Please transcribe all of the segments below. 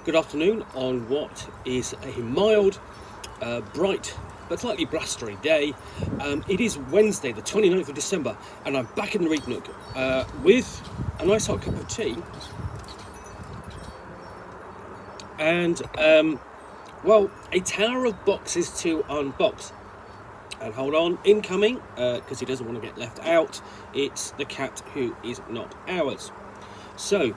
Good afternoon on what is a mild, bright but slightly blustery day. It is Wednesday the 29th of December and I'm back in the Read Nook with a nice hot cup of tea and a tower of boxes to unbox. And hold on, incoming, because he doesn't want to get left out, it's the cat who is not ours. So,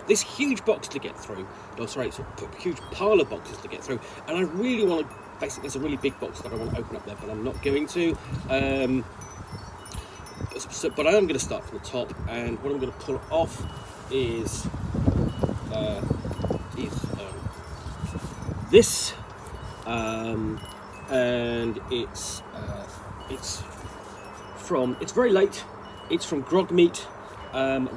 this huge box to get through, it's a huge pile of boxes to get through, and I really want to, basically there's a really big box that I want to open up there, but I'm not going to. But I am going to start from the top, and what I'm going to pull off is this, and it's very late. It's from Grogmeat,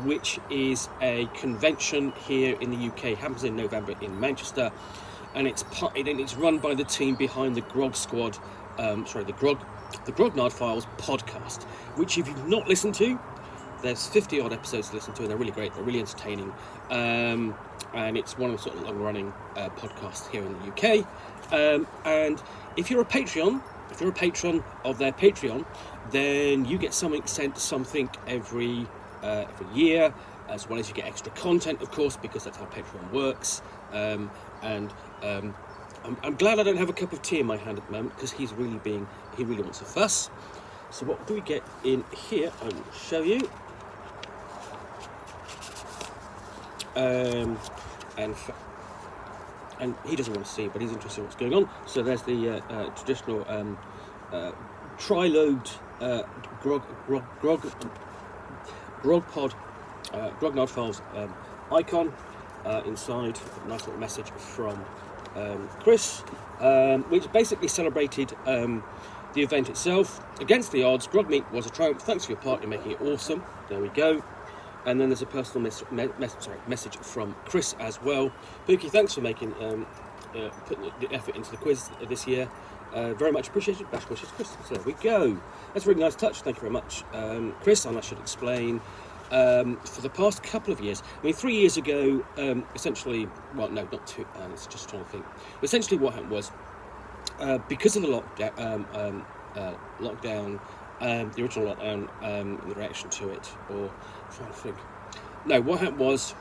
which is a convention here in the UK. Happens in November in Manchester, and it's run by the team behind the Grog Squad, the Grognard Files podcast, which if you've not listened to, there's 50 odd episodes to listen to, and they're really great. They're really entertaining, and it's one of the sort of long-running podcasts here in the UK. And if you're a patron of their Patreon, then you get something every year, as well as you get extra content, of course, because that's how Patreon works. I'm glad I don't have a cup of tea in my hand at the moment, because he really wants a fuss. So what do we get in here? I will show you. And he doesn't want to see, but he's interested in what's going on. So there's the traditional tri-load Grognard Files icon inside. A nice little message from Chris, which basically celebrated the event itself. Against the odds, Grogmeat was a triumph. Thanks for your part in making it awesome. There we go. And then there's a personal message from Chris as well. Pookie, thanks for making putting the effort into the quiz this year. Very much appreciated. Best wishes, Chris. So there we go. That's a really nice touch. Thank you very much, Chris. And I should explain, for the past couple of years, 3 years ago, essentially, well, no, not two. It's just trying to think. But essentially, what happened was, because of the lockdown, the original lockdown, and the reaction to it, or I'm trying to think. No, what happened was,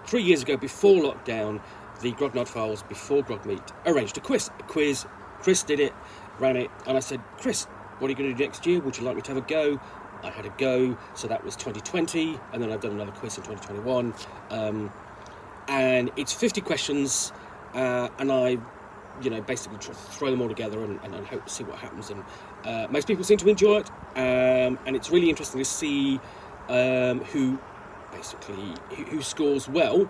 3 years ago, before lockdown, the Grognard Files, before Grogmeat, arranged a quiz. Chris did it, ran it, and I said, Chris, what are you going to do next year? Would you like me to have a go? I had a go, so that was 2020, and then I've done another quiz in 2021, and it's 50 questions, and I basically throw them all together and hope to see what happens. And most people seem to enjoy it, and it's really interesting to see who scores well.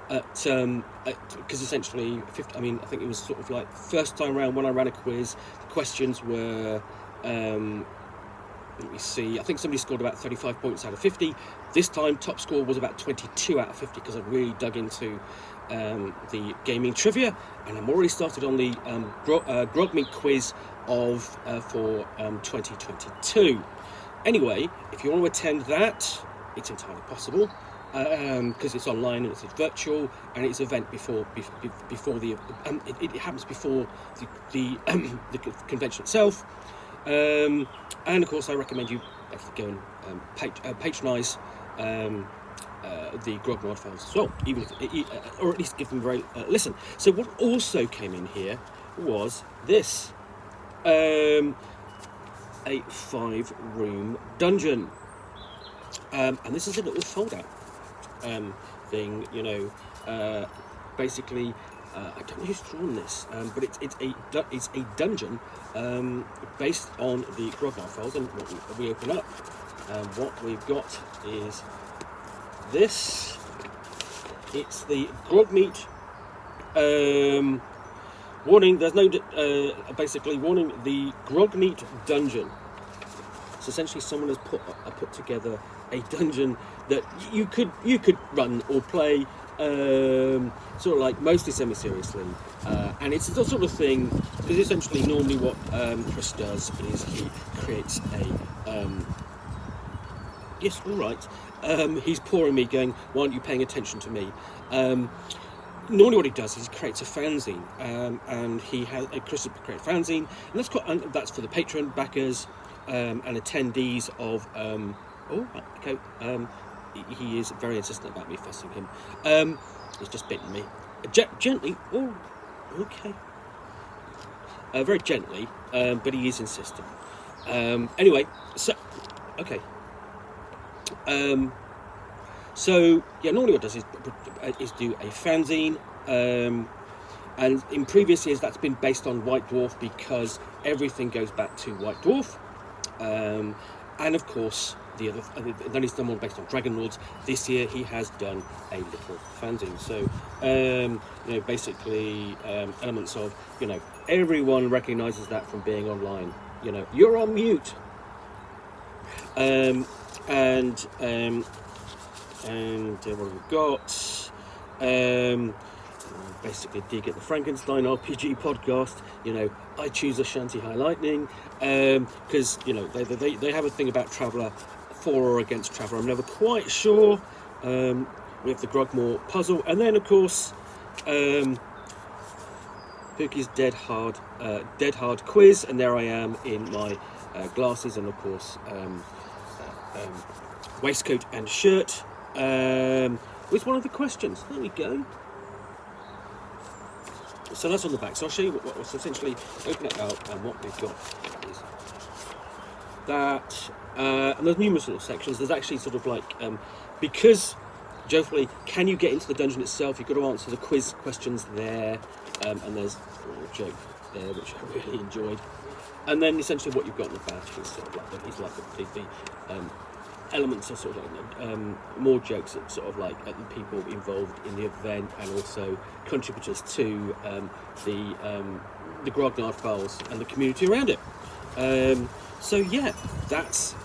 Because essentially, I think it was sort of like first time around when I ran a quiz, the questions were. Let me see, I think somebody scored about 35 points out of 50. This time, top score was about 22 out of 50, because I really dug into the gaming trivia, and I'm already started on the Grogmeat quiz for 2022. Anyway, if you want to attend that, it's entirely possible, because it's online and it's virtual, and it's an event before the it happens before the convention itself. And of course, I recommend you actually go and patronise the Grognard Files as well, even if, or at least give them a very listen. So what also came in here was this, a 5-room dungeon, and this is a little foldout thing. Basically. I don't know who's drawn this, but it's a dungeon based on the Grognard Files. And what we open up, what we've got is this. It's the Grogmeat warning. There's no basically warning the Grogmeat Dungeon. So essentially, someone has put together a dungeon that you could run or play. Sort of like mostly semi-seriously, and it's the sort of thing, because essentially normally what Chris does is he creates a yes, all right, he's pouring me, going, "Why aren't you paying attention to me?" Normally, what he does is he creates a fanzine, and Chris has created a fanzine, and that's for the Patreon backers and attendees of. He is very insistent about me fussing him. He's just bitten me gently. Oh, okay. Very gently, but he is insistent. Anyway, so okay. So yeah, normally what it does is do a fanzine, and in previous years that's been based on White Dwarf because everything goes back to White Dwarf, and of course then he's done one based on Dragon Lords. This year he has done a little fanzine. So basically elements of everyone recognises that from being online. You're on mute, and what have we got? Basically, dig at the Frankenstein RPG podcast. I choose Ashanti High Lightning because they have a thing about Traveller, for or against Traveller. I'm never quite sure. We have the Grogmore puzzle, and then of course, Pookie's Dead Hard quiz, and there I am in my glasses, and of course waistcoat and shirt. With one of the questions. There we go. So that's on the back. So I'll show you what's essentially, open it out, and what we've got is that. And there's numerous little sections. There's actually sort of like, because, Joefully, can you get into the dungeon itself? You've got to answer the quiz questions there. And there's a little joke there, which I really enjoyed. And then essentially what you've got in the back is sort of like the elements are sort of like more jokes at sort of like at the people involved in the event, and also contributors to the Grognard Files and the community around it. So yeah, that's a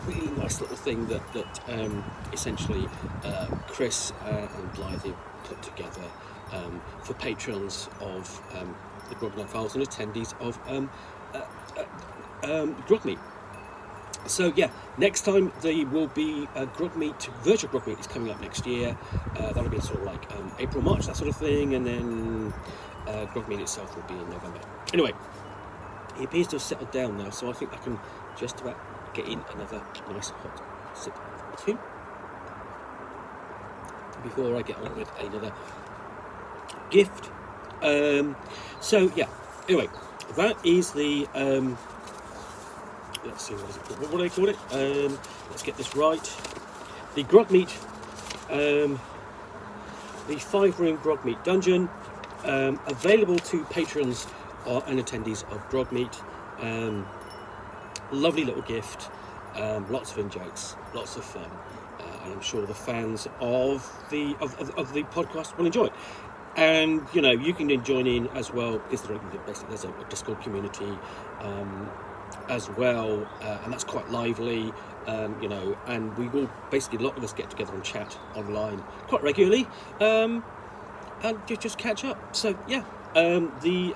really nice little thing that essentially Chris and Blythe put together for patrons of the Grognard Files and attendees of Grogmeat. So yeah, next time there will be Grogmeat, virtual Grogmeat is coming up next year. That'll be sort of like April, March, that sort of thing, and then Grogmeat itself will be in November. Anyway, he appears to have settled down now, so I think I can just about get in another nice hot sip of tea before I get on with another gift. So yeah, anyway, that is the let's see, what do they call it? Let's get this right. The Grogmeat, the 5-room Grogmeat Dungeon, available to patrons and attendees of Grogmeat. Lovely little gift, lots of in-jokes, lots of fun, and I'm sure the fans of the podcast will enjoy it. And you can join in as well, because there's a Discord community as well, and that's quite lively, and we will basically, a lot of us get together and chat online quite regularly, and just catch up. So yeah, the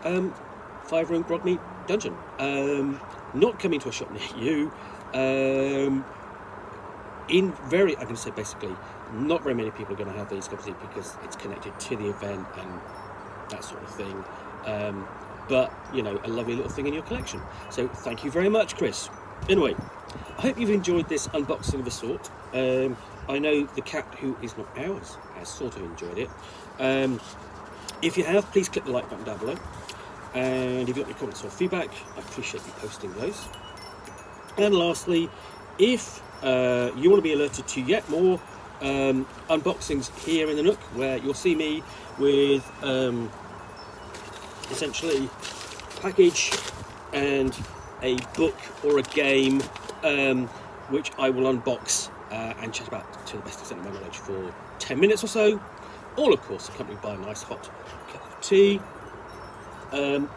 5-room Grogmeat Dungeon, not coming to a shop near you, I can say basically not very many people are going to have these, obviously, because it's connected to the event and that sort of thing, but a lovely little thing in your collection. So thank you very much, Chris. Anyway, I hope you've enjoyed this unboxing of a sort. I know the cat who is not ours has sort of enjoyed it. If you have, please click the like button down below, and if you've got any comments or feedback, I appreciate you posting those. And lastly, if you want to be alerted to yet more unboxings here in the Nook, where you'll see me with essentially a package and a book or a game, which I will unbox and chat about to the best extent of my knowledge for 10 minutes or so, all of course accompanied by a nice hot cup of tea, and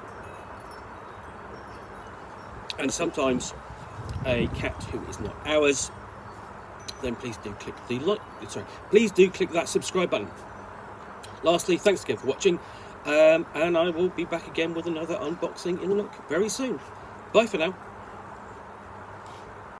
sometimes a cat who is not ours, then please do click that subscribe button. Lastly, thanks again for watching, and I will be back again with another unboxing in the Nook very soon. Bye for now.